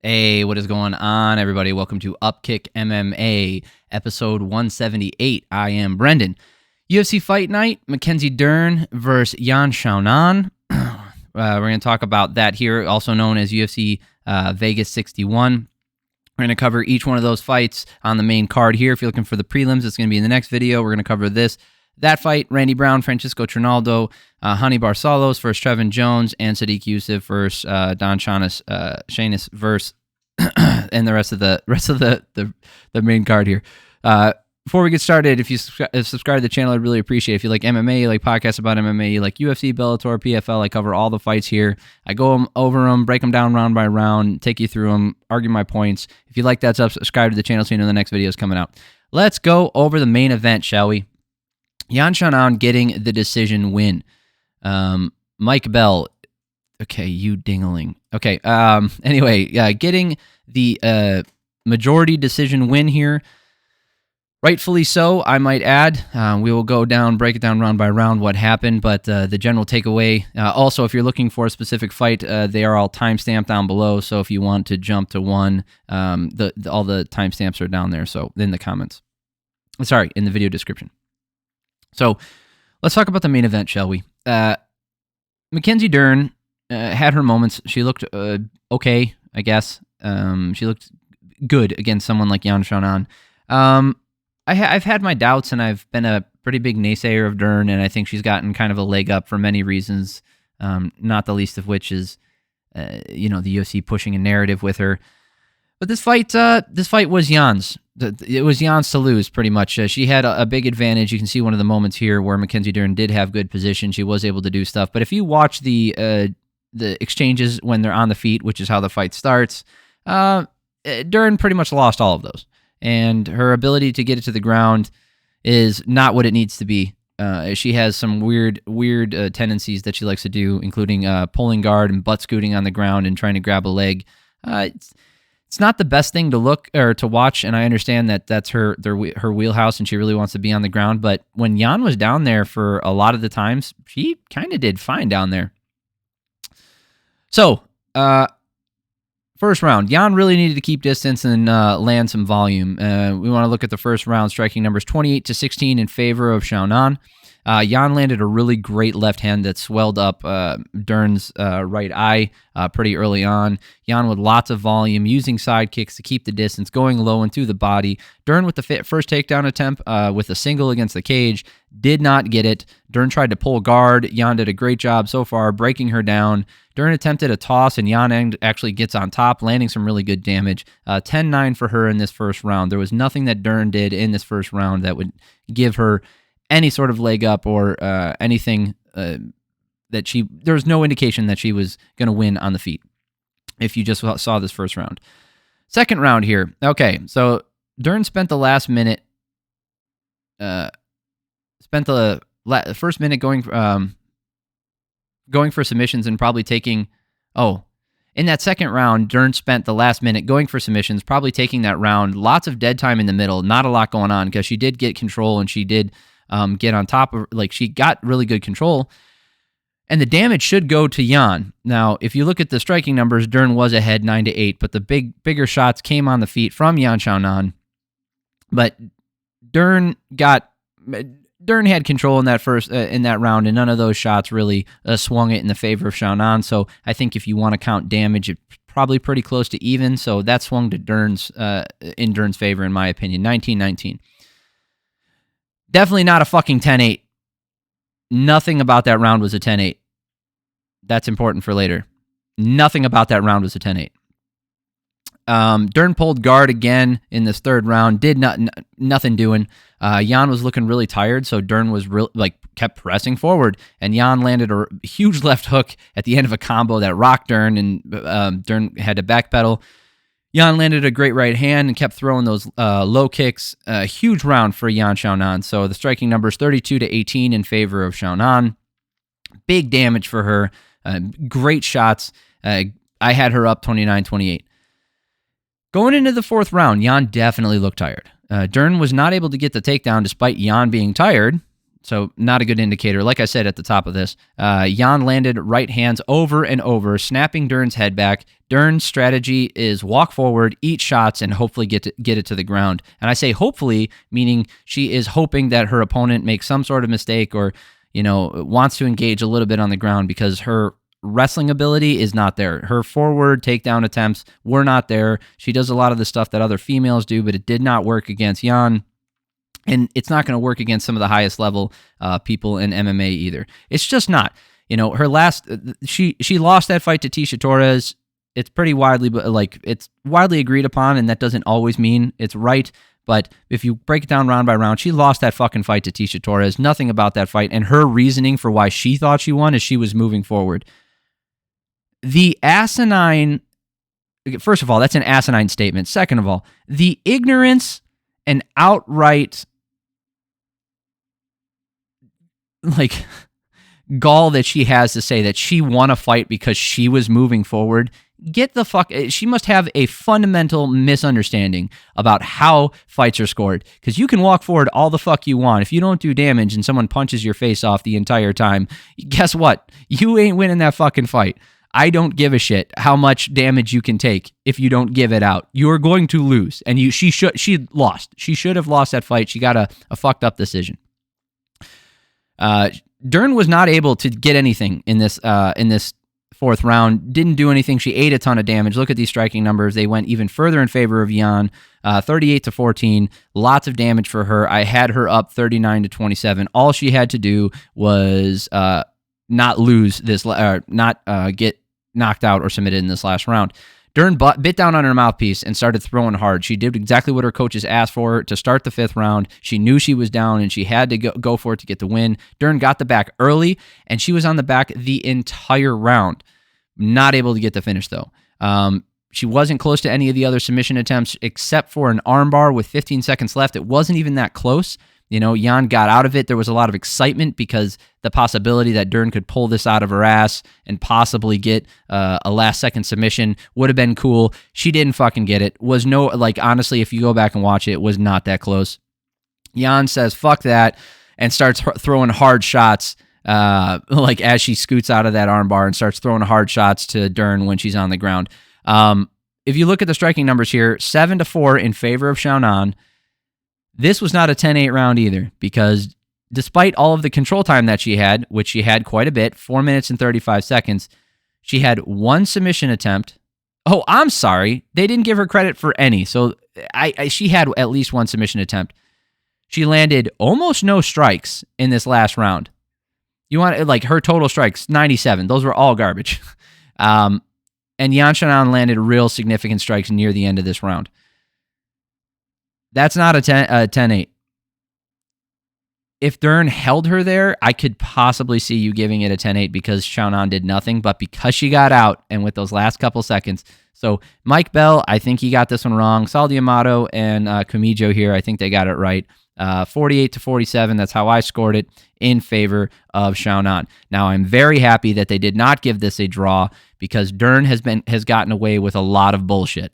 Hey, what is going on, everybody? Welcome to Upkick MMA, episode 178. I am Brendan. UFC Fight Night, Mackenzie Dern versus Xiaonan. We're going to talk about that here, also known as UFC Vegas 61. We're going to cover each one of those fights on the main card here. If you're looking for the prelims, it's going to be in the next video. We're going to cover that fight, Randy Brown, Francisco Trinaldo, Honey Barcelos versus Trevin Jones, and Sodiq Yusuff versus Don Shainis versus and the rest of the main card here. Before we get started, if you subscribe to the channel, I'd really appreciate it. If you like MMA, you like podcasts about MMA, you like UFC, Bellator, PFL, I cover all the fights here. I go over them, break them down round by round, take you through them, argue my points. If you like that stuff, subscribe to the channel so you know the next video is coming out. Let's go over the main event, shall we? Xiaonan getting the decision win. Mike Bell. Okay, you dingling. Okay, anyway, getting the majority decision win here. Rightfully so, I might add. We will break it down round by round what happened, but the general takeaway. Also, if you're looking for a specific fight, they are all timestamped down below, so if you want to jump to one, all the timestamps are down there, so in the comments. Sorry, in the video description. So let's talk about the main event, shall we? Mackenzie Dern had her moments. She looked okay, I guess. She looked good against someone like Xiaonan. I've had my doubts, and I've been a pretty big naysayer of Dern, and I think she's gotten kind of a leg up for many reasons, not the least of which is, the UFC pushing a narrative with her. But this fight was Jan's. It was Jan's to lose, pretty much. She had a big advantage. You can see one of the moments here where Mackenzie Dern did have good position. She was able to do stuff. But if you watch the exchanges when they're on the feet, which is how the fight starts, Dern pretty much lost all of those. And her ability to get it to the ground is not what it needs to be. She has some weird tendencies that she likes to do, including pulling guard and butt scooting on the ground and trying to grab a leg. It's not the best thing to look or to watch, and I understand that that's her wheelhouse, and she really wants to be on the ground. But when Jan was down there for a lot of the times, she kind of did fine down there. So, first round, Jan really needed to keep distance and land some volume. We want to look at the first round striking numbers 28-16 in favor of Xiaonan. Jan landed a really great left hand that swelled up Dern's right eye pretty early on. Jan with lots of volume, using side kicks to keep the distance, going low and through the body. Dern with the first takedown attempt with a single against the cage, did not get it. Dern tried to pull guard. Jan did a great job so far breaking her down. Dern attempted a toss, and Jan actually gets on top, landing some really good damage. 10-9 for her in this first round. There was nothing that Dern did in this first round that would give her any sort of leg up or anything that there was no indication that she was going to win on the feet if you just saw this first round. Second round here. Okay, so Dern spent the last minute, first minute going for submissions and probably taking, in that second round, Dern spent the last minute going for submissions, probably taking that round. Lots of dead time in the middle, not a lot going on because she did get control and she did get on top of, she got really good control, and the damage should go to Jan. Now, if you look at the striking numbers, Dern was ahead 9-8, but the bigger shots came on the feet from Xiaonan. But Dern had control in that round, and none of those shots really swung it in the favor of Xiaonan. So I think if you want to count damage, it's probably pretty close to even. So that swung to Dern's favor, in my opinion, 19-19. Definitely not a fucking 10-8. Nothing about that round was a 10-8. That's important for later. Nothing about that round was a 10-8. Dern pulled guard again in this third round. Did nothing doing. Jan was looking really tired, so Dern was kept pressing forward, and Jan landed a huge left hook at the end of a combo that rocked Dern, and Dern had to backpedal. Jan landed a great right hand and kept throwing those low kicks. A huge round for Xiaonan. So the striking numbers 32-18 in favor of Xiaonan. Big damage for her. Great shots. I had her up 29-28. Going into the fourth round, Jan definitely looked tired. Dern was not able to get the takedown despite Jan being tired. So not a good indicator. Like I said at the top of this, Jan landed right hands over and over, snapping Dern's head back. Dern's strategy is walk forward, eat shots, and hopefully get it to the ground. And I say hopefully, meaning she is hoping that her opponent makes some sort of mistake or, wants to engage a little bit on the ground, because her wrestling ability is not there. Her forward takedown attempts were not there. She does a lot of the stuff that other females do, but it did not work against Jan. And it's not going to work against some of the highest level people in MMA either. It's just not. Her last, she lost that fight to Tecia Torres. It's pretty widely, it's widely agreed upon, and that doesn't always mean it's right. But if you break it down round by round, she lost that fucking fight to Tecia Torres. Nothing about that fight. And her reasoning for why she thought she won is she was moving forward. The asinine, first of all, that's an asinine statement. Second of all, the ignorance and outright gall that she has to say that she won a fight because she was moving forward. Get the fuck. She must have a fundamental misunderstanding about how fights are scored, because you can walk forward all the fuck you want. If you don't do damage and someone punches your face off the entire time, guess what? You ain't winning that fucking fight. I don't give a shit how much damage you can take if you don't give it out. You're going to lose. And she lost. She should have lost that fight. She got a fucked up decision. Dern was not able to get anything in this fourth round. Didn't do anything. She ate a ton of damage. Look at these striking numbers. They went even further in favor of Jan. 38-14. Lots of damage for her. I had her up 39-27. All she had to do was not lose this, not get knocked out or submitted in this last round. Dern bit down on her mouthpiece and started throwing hard. She did exactly what her coaches asked for her to start the fifth round. She knew she was down, and she had to go for it to get the win. Dern got the back early, and she was on the back the entire round. Not able to get the finish, though. She wasn't close to any of the other submission attempts except for an armbar with 15 seconds left. It wasn't even that close. Jan got out of it. There was a lot of excitement because the possibility that Dern could pull this out of her ass and possibly get a last-second submission would have been cool. She didn't fucking get it. Honestly, if you go back and watch it, it was not that close. Jan says, fuck that, and starts throwing hard shots as she scoots out of that armbar and starts throwing hard shots to Dern when she's on the ground. If you look at the striking numbers here, 7-4 in favor of Xiaonan. This was not a 10-8 round either, because despite all of the control time that she had, which she had quite a bit, 4 minutes and 35 seconds, she had one submission attempt. Oh, I'm sorry. They didn't give her credit for any. So she had at least one submission attempt. She landed almost no strikes in this last round. You want her total strikes, 97. Those were all garbage. And Xiaonan landed real significant strikes near the end of this round. That's not a 10-8. If Dern held her there, I could possibly see you giving it a 10-8 because Xiaonan did nothing, but because she got out and with those last couple seconds. So Mike Bell, I think he got this one wrong. Sal D'Amato and Camijo here, I think they got it right. 48-47, that's how I scored it in favor of Xiaonan. Now, I'm very happy that they did not give this a draw because Dern has gotten away with a lot of bullshit.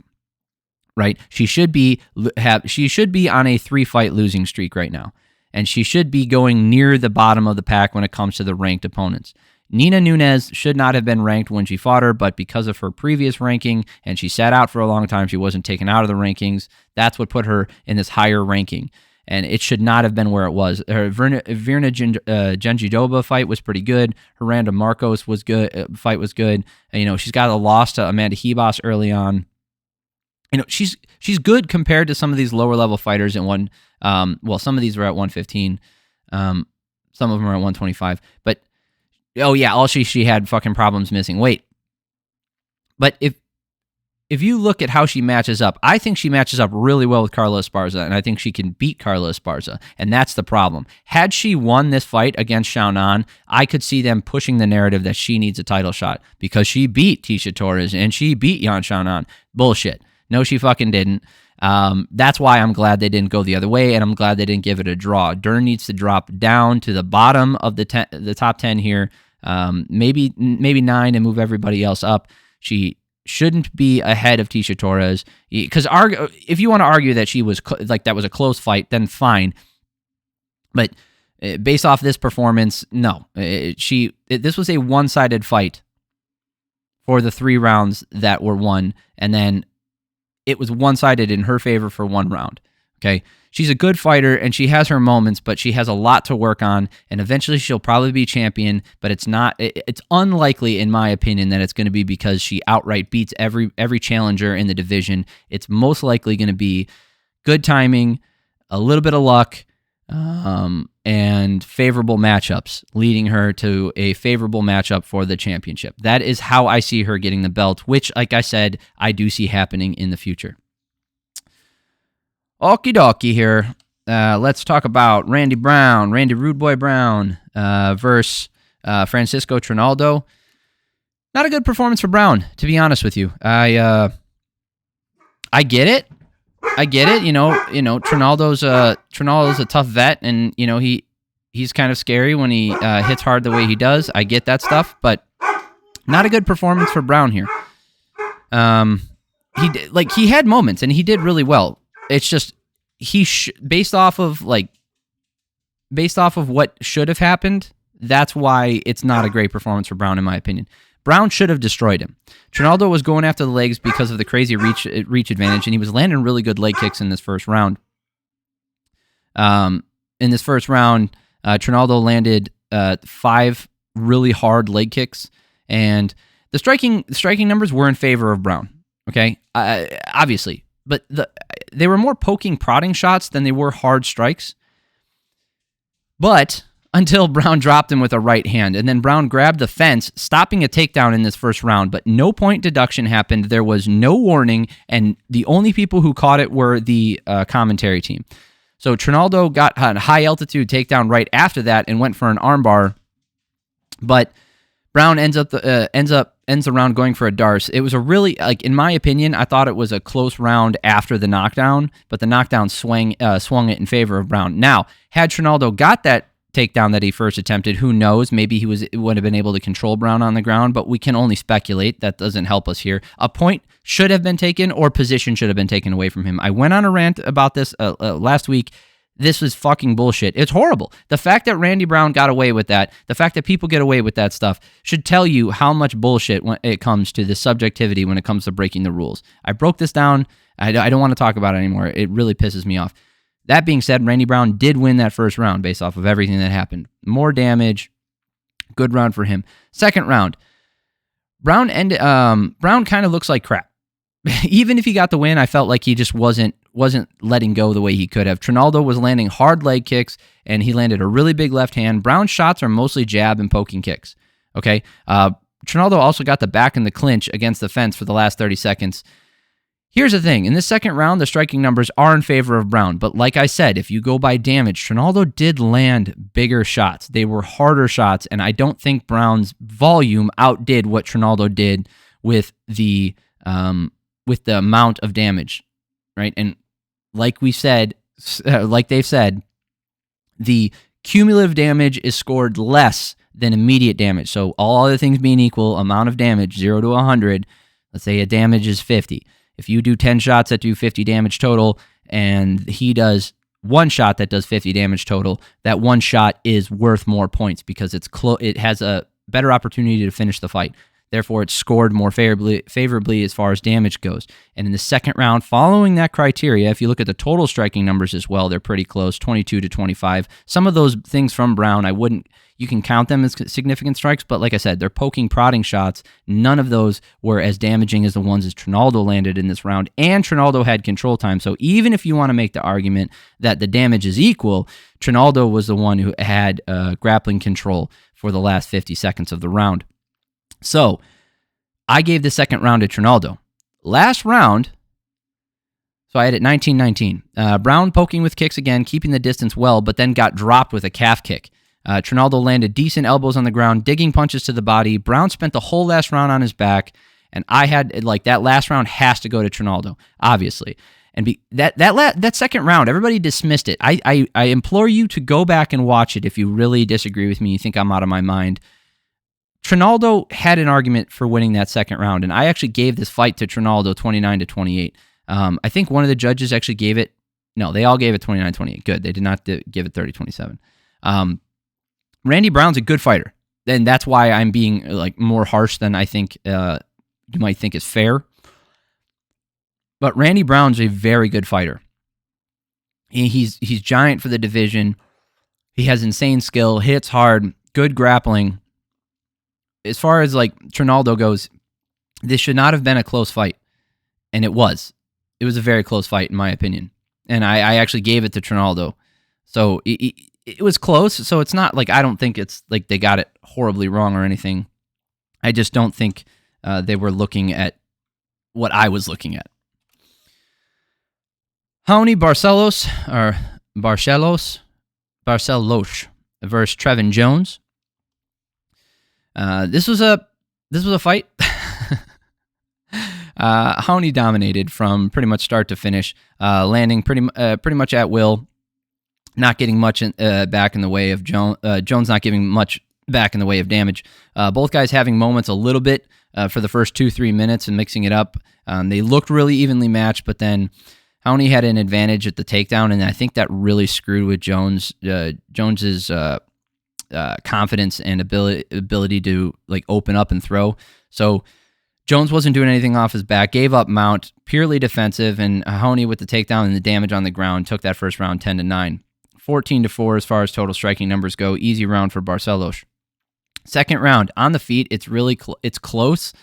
Right? She should be on a 3-fight losing streak right now. And she should be going near the bottom of the pack when it comes to the ranked opponents. Nina Nunes should not have been ranked when she fought her, but because of her previous ranking, and she sat out for a long time, she wasn't taken out of the rankings. That's what put her in this higher ranking. And it should not have been where it was. Her Virna Jandiroba fight was pretty good. Her Randa Marcos fight was good. She's got a loss to Amanda Ribas early on. She's good compared to some of these lower level fighters in one. Some of these were at 115. Some of them are at 125. But all she had fucking problems missing weight. But if you look at how she matches up, I think she matches up really well with Carla Esparza, and I think she can beat Carla Esparza, and that's the problem. Had she won this fight against Xiaonan, I could see them pushing the narrative that she needs a title shot because she beat Tecia Torres and she beat Yan Xiaonan. Bullshit. No, she fucking didn't. That's why I'm glad they didn't go the other way, and I'm glad they didn't give it a draw. Dern needs to drop down to the bottom of the top 10 here, maybe 9, and move everybody else up. She shouldn't be ahead of Tecia Torres, because if you want to argue that she was that was a close fight, then fine. But Based off this performance, no. This was a one-sided fight for the 3 rounds that were won, and then it was one-sided in her favor for 1 round. Okay, she's a good fighter, and she has her moments, but she has a lot to work on, and eventually she'll probably be champion, but it's unlikely, in my opinion, that it's going to be because she outright beats every challenger in the division. It's most likely going to be good timing, a little bit of luck, and favorable matchups, leading her to a favorable matchup for the championship. That is how I see her getting the belt, which, like I said, I do see happening in the future. Okie dokie here. Let's talk about Randy Rude Boy Brown versus Francisco Trinaldo. Not a good performance for Brown, to be honest with you. I get it. You know, Trinaldo's a tough vet, and you know he's kind of scary when he hits hard the way he does. I get that stuff, but not a good performance for Brown here. He had moments and he did really well. It's just based off of what should have happened. That's why it's not a great performance for Brown, in my opinion. Brown should have destroyed him. Trinaldo was going after the legs because of the crazy reach advantage, and he was landing really good leg kicks in this first round. In this first round, Trinaldo landed 5 really hard leg kicks, and the striking numbers were in favor of Brown. Okay, obviously, but they were more poking, prodding shots than they were hard strikes. But until Brown dropped him with a right hand, and then Brown grabbed the fence, stopping a takedown in this first round, but no point deduction happened. There was no warning, and the only people who caught it were the commentary team. So Trinaldo got a high-altitude takedown right after that and went for an armbar, but Brown ends the round going for a Darce. It was a really, in my opinion, I thought it was a close round after the knockdown, but the knockdown swung it in favor of Brown. Now, had Trinaldo got that takedown that he first attempted, who knows? Maybe he would have been able to control Brown on the ground, but we can only speculate. That doesn't help us here. A point should have been taken, or position should have been taken away from him. I went on a rant about this last week. This was fucking bullshit. It's horrible. The fact that Randy Brown got away with that, the fact that people get away with that stuff, should tell you how much bullshit when it comes to the subjectivity when it comes to breaking the rules. I broke this down. I don't want to talk about it anymore. It really pisses me off. That being said, Randy Brown did win that first round based off of everything that happened. More damage. Good round for him. Second round. Brown kind of looks like crap. Even if he got the win, I felt like he just wasn't letting go the way he could have. Trinaldo was landing hard leg kicks, and he landed a really big left hand. Brown's shots are mostly jab and poking kicks. Okay? Trinaldo also got the back in the clinch against the fence for the last 30 seconds. Here's the thing. In this second round, the striking numbers are in favor of Brown. But like I said, if you go by damage, Trinaldo did land bigger shots. They were harder shots, and I don't think Brown's volume outdid what Trinaldo did with the amount of damage, right? And like we said, like they've said, the cumulative damage is scored less than immediate damage. So all other things being equal, amount of damage, 0 to 100, let's say a damage is 50. If you do 10 shots that do 50 damage total, and he does 1 shot that does 50 damage total, that 1 shot is worth more points because it has a better opportunity to finish the fight. Therefore, it's scored more favorably as far as damage goes. And in the second round, following that criteria, if you look at the total striking numbers as well, they're pretty close, 22 to 25. Some of those things from Brown, you can count them as significant strikes, but like I said, they're poking, prodding shots. None of those were as damaging as the ones that Trinaldo landed in this round, and Trinaldo had control time. So even if you want to make the argument that the damage is equal, Trinaldo was the one who had grappling control for the last 50 seconds of the round. So, I gave the second round to Trinaldo. Last round, so I had it 19-19. Brown poking with kicks again, keeping the distance well, but then got dropped with a calf kick. Trinaldo landed decent elbows on the ground, digging punches to the body. Brown spent the whole last round on his back, and I had, that last round has to go to Trinaldo, obviously. And that second round, everybody dismissed it. I implore you to go back and watch it if you really disagree with me, you think I'm out of my mind. Trinaldo had an argument for winning that second round, and I actually gave this fight to Trinaldo 29-28. I think one of the judges actually gave it, no, they all gave it 29-28. Good. They did not give it 30-27. Randy Brown's a good fighter, and that's why I'm being like more harsh than I think you might think is fair. But Randy Brown's a very good fighter. He's giant for the division. He has insane skill, hits hard, good grappling. As far as like Trinaldo goes, this should not have been a close fight, and it was. It was a very close fight in my opinion, and I actually gave it to Trinaldo. So it was close. So it's not like I don't think it's like they got it horribly wrong or anything. I just don't think they were looking at what I was looking at. Xiaonan Barcelos versus Trevin Jones. This was a fight. Xiaonan dominated from pretty much start to finish, landing pretty much at will, not getting much back in the way of Jones. Jones not giving much back in the way of damage. Both guys having moments a little bit for the first 2-3 minutes and mixing it up. They looked really evenly matched, but then Xiaonan had an advantage at the takedown, and I think that really screwed with Jones's confidence and ability to like open up and throw. So Jones wasn't doing anything off his back, gave up mount, purely defensive, and Xiaonan with the takedown and the damage on the ground took that first round 10-9. 14-4 as far as total striking numbers go. Easy round for Barcelos. Second round, on the feet, it's really it's close.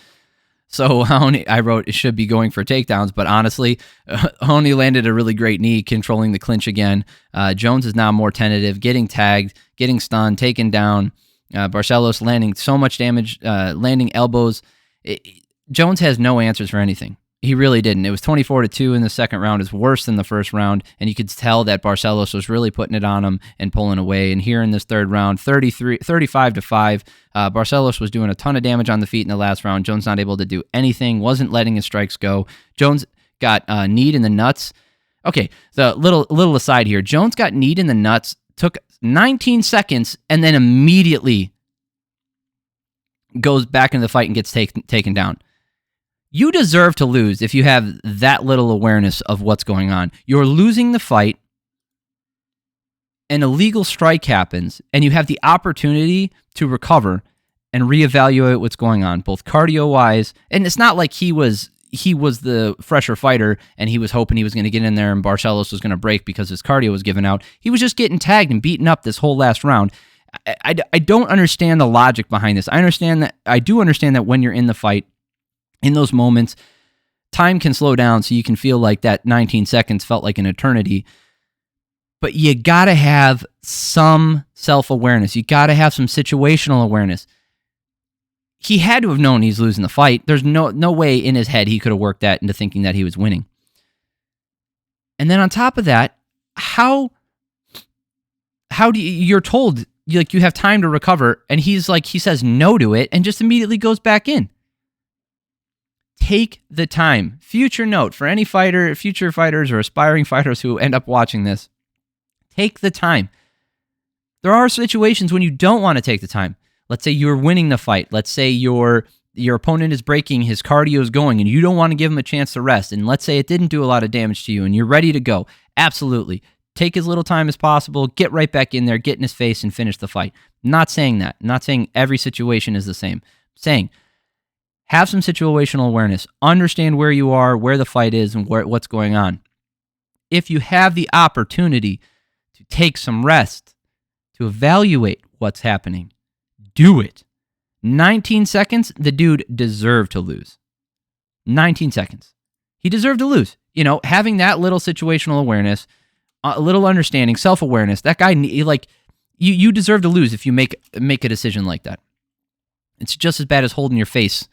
So I wrote it should be going for takedowns, but honestly, Xiaonan landed a really great knee, controlling the clinch again. Jones is now more tentative, getting tagged, getting stunned, taken down. Barcelos landing so much damage, landing elbows. Jones has no answers for anything. He really didn't. It was 24-2 in the second round. It's worse than the first round, and you could tell that Barcelos was really putting it on him and pulling away. And here in this third round, 35-5, Barcelos was doing a ton of damage on the feet in the last round. Jones not able to do anything, wasn't letting his strikes go. Jones got kneed in the nuts. Okay, the little aside here. Jones got kneed in the nuts, took 19 seconds, and then immediately goes back into the fight and gets taken down. You deserve to lose if you have that little awareness of what's going on. You're losing the fight, an illegal strike happens, and you have the opportunity to recover and reevaluate what's going on, both cardio-wise, and it's not like he was the fresher fighter and he was hoping he was going to get in there and Barcelos was going to break because his cardio was given out. He was just getting tagged and beaten up this whole last round. I don't understand the logic behind this. I do understand that when you're in the fight, in those moments, time can slow down so you can feel like that 19 seconds felt like an eternity. But you got to have some self-awareness. You got to have some situational awareness. He had to have known he's losing the fight. There's no way in his head he could have worked that into thinking that he was winning. And then on top of that, how do you're told like you have time to recover, and he says no to it and just immediately goes back in. Take the time. Future note for any fighter, future fighters, or aspiring fighters who end up watching this. Take the time. There are situations when you don't want to take the time. Let's say you're winning the fight. Let's say your opponent is breaking, his cardio is going, and you don't want to give him a chance to rest. And let's say it didn't do a lot of damage to you, and you're ready to go. Absolutely. Take as little time as possible. Get right back in there, get in his face, and finish the fight. Not saying that. Not saying every situation is the same. Saying have some situational awareness. Understand where you are, where the fight is, and what's going on. If you have the opportunity to take some rest, to evaluate what's happening, do it. 19 seconds, the dude deserved to lose. 19 seconds. He deserved to lose. You know, having that little situational awareness, a little understanding, self-awareness, that guy, like, you deserve to lose if you make a decision like that. It's just as bad as holding your face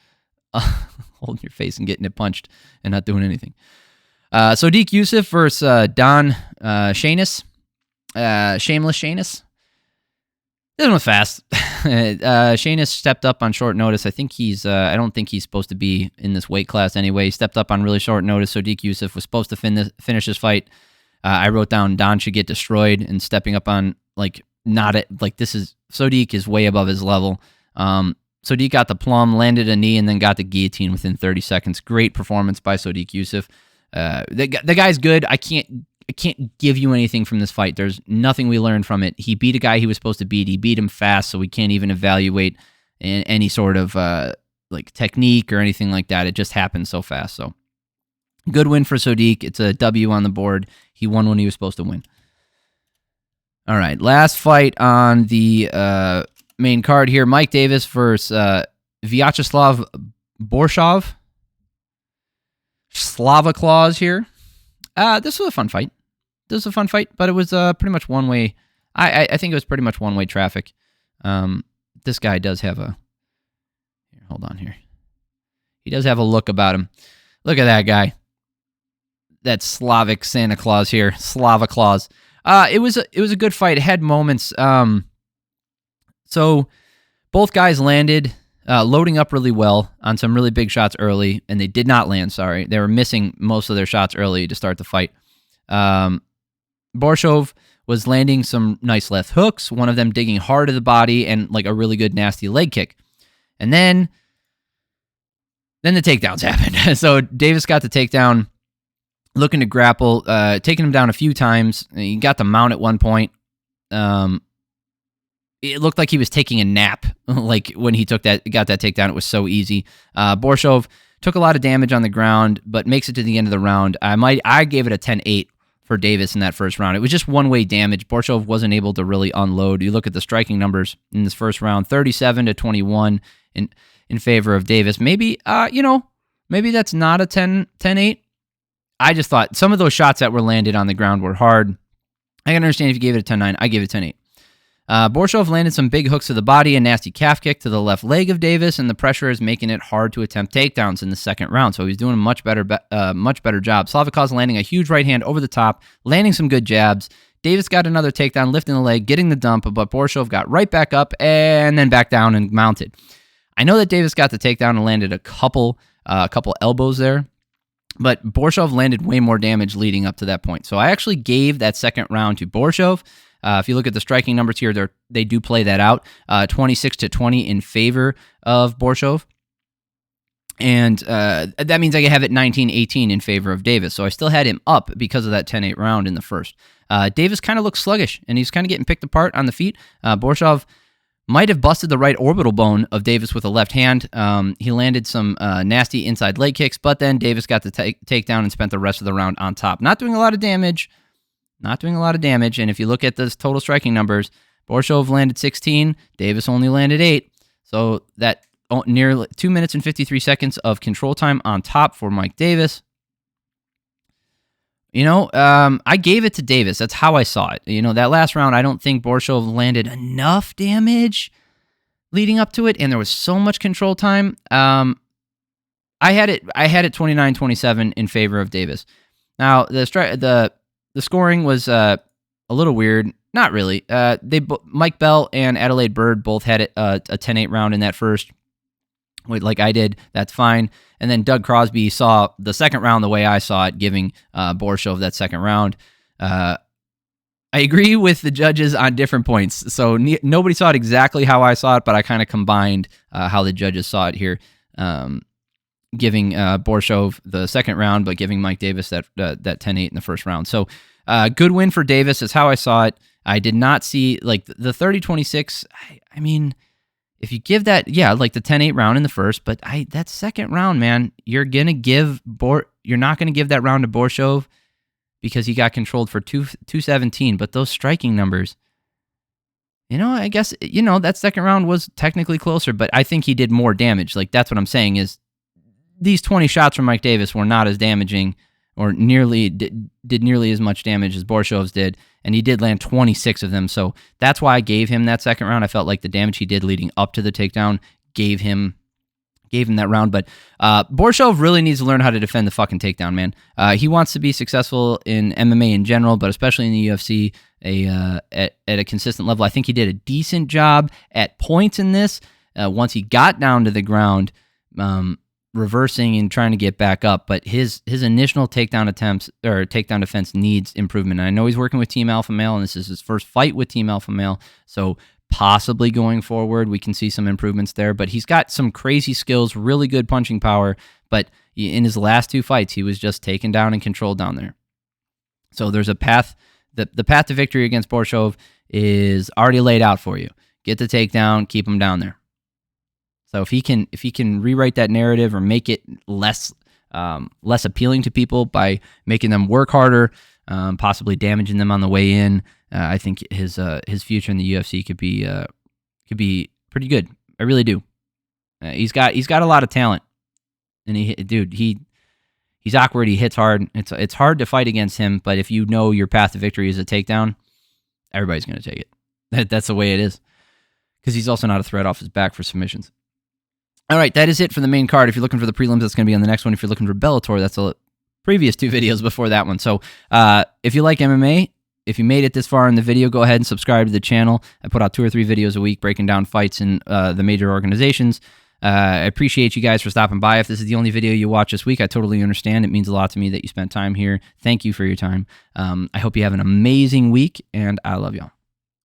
and getting it punched and not doing anything. Sodiq Yusuff versus Shainis. Shameless Shainis. This one was fast. Shainis stepped up on short notice. I don't think he's supposed to be in this weight class anyway. He stepped up on really short notice. Sodiq Yusuff was supposed to finish this fight. I wrote down Don should get destroyed, and stepping up on Sodiq is way above his level. Sodiq got the plum, landed a knee, and then got the guillotine within 30 seconds. Great performance by Sodiq Yusuff. The guy's good. I can't give you anything from this fight. There's nothing we learned from it. He beat a guy he was supposed to beat. He beat him fast, so we can't even evaluate any sort of like technique or anything like that. It just happened so fast. So good win for Sodiq. It's a W on the board. He won when he was supposed to win. All right, last fight on the main card here. Mike Davis versus Viacheslav Borshchev. Slava Claus here. This was a fun fight. But it was pretty much one-way. I think it was pretty much one-way traffic. This guy does have a... Here, hold on here. He does have a look about him. Look at that guy. That Slavic Santa Claus here. Slava Claus. It was a good fight. It had moments. So both guys landed loading up really well on some really big shots early, and they did not land, sorry. They were missing most of their shots early to start the fight. Borshchev was landing some nice left hooks, one of them digging hard to the body and like a really good nasty leg kick. And then the takedowns happened. So Davis got the takedown, looking to grapple, taking him down a few times. He got the mount at one point. It looked like he was taking a nap, like when he got that takedown. It was so easy. Borshchev took a lot of damage on the ground, but makes it to the end of the round. I gave it a 10-8 for Davis in that first round. It was just one-way damage. Borshchev wasn't able to really unload. You look at the striking numbers in this first round, 37-21 in favor of Davis. Maybe, maybe that's not a 10-8. I just thought some of those shots that were landed on the ground were hard. I can understand if you gave it a 10-9. I gave it 10-8. Borshchev landed some big hooks to the body, a nasty calf kick to the left leg of Davis, and the pressure is making it hard to attempt takedowns in the second round. So he's doing a much better job. Slavikov's landing a huge right hand over the top, landing some good jabs. Davis got another takedown, lifting the leg, getting the dump, but Borshchev got right back up and then back down and mounted. I know that Davis got the takedown and landed a couple elbows there, but Borshchev landed way more damage leading up to that point. So I actually gave that second round to Borshchev. If you look at the striking numbers here, they do play that out, 26-20 in favor of Borshchev. And that means I have it 19-18 in favor of Davis. So I still had him up because of that 10-8 round in the first. Davis kind of looks sluggish, and he's kind of getting picked apart on the feet. Borshchev might have busted the right orbital bone of Davis with a left hand. He landed some nasty inside leg kicks, but then Davis got the takedown and spent the rest of the round on top. Not doing a lot of damage. And if you look at the total striking numbers, Borshchev landed 16, Davis only landed 8. So that nearly 2 minutes and 53 seconds of control time on top for Mike Davis. I gave it to Davis. That's how I saw it. That last round, I don't think Borshchev landed enough damage leading up to it, and there was so much control time. I had it 29-27 in favor of Davis. Now, the scoring was a little weird. Not really. Mike Bell and Adelaide Bird both had a 10-8 round in that first, like I did. That's fine. And then Doug Crosby saw the second round the way I saw it, giving Borshchev that second round. I agree with the judges on different points. So nobody saw it exactly how I saw it, but I kind of combined how the judges saw it here. Giving Borshchev the second round, but giving Mike Davis that 10-8 in the first round. So good win for Davis is how I saw it. I did not see, like, the 30-26. I mean, if you give that, like the 10-8 round in the first, but that second round, man, you're not going to give that round to Borshchev because he got controlled for 217. But those striking numbers, I guess, that second round was technically closer, but I think he did more damage. Like, that's what I'm saying is, these 20 shots from Mike Davis were not as damaging or did nearly as much damage as Borshchev's did, and he did land 26 of them. So that's why I gave him that second round. I felt like the damage he did leading up to the takedown gave him that round. But Borshchev really needs to learn how to defend the fucking takedown, man. He wants to be successful in MMA in general, but especially in the UFC at a consistent level. I think he did a decent job at points in this. Once he got down to the ground, reversing and trying to get back up, but his initial takedown attempts or takedown defense needs improvement. And I know he's working with Team Alpha Male, and this is his first fight with Team Alpha Male, so possibly going forward we can see some improvements there. But he's got some crazy skills, really good punching power, but in his last two fights he was just taken down and controlled down there. So there's a path. The path to victory against Borshchev is already laid out for you. Get the takedown, keep him down there. So if he can rewrite that narrative or make it less appealing to people by making them work harder, possibly damaging them on the way in, I think his future in the UFC could be pretty good. I really do. He's got a lot of talent, and he's awkward. He hits hard. It's hard to fight against him, but if you know your path to victory is a takedown, everybody's going to take it. That's the way it is, because he's also not a threat off his back for submissions. All right, that is it for the main card. If you're looking for the prelims, that's going to be on the next one. If you're looking for Bellator, that's the previous 2 videos before that one. So if you like MMA, if you made it this far in the video, go ahead and subscribe to the channel. I put out 2 or 3 videos a week breaking down fights in the major organizations. I appreciate you guys for stopping by. If this is the only video you watch this week, I totally understand. It means a lot to me that you spent time here. Thank you for your time. I hope you have an amazing week, and I love y'all.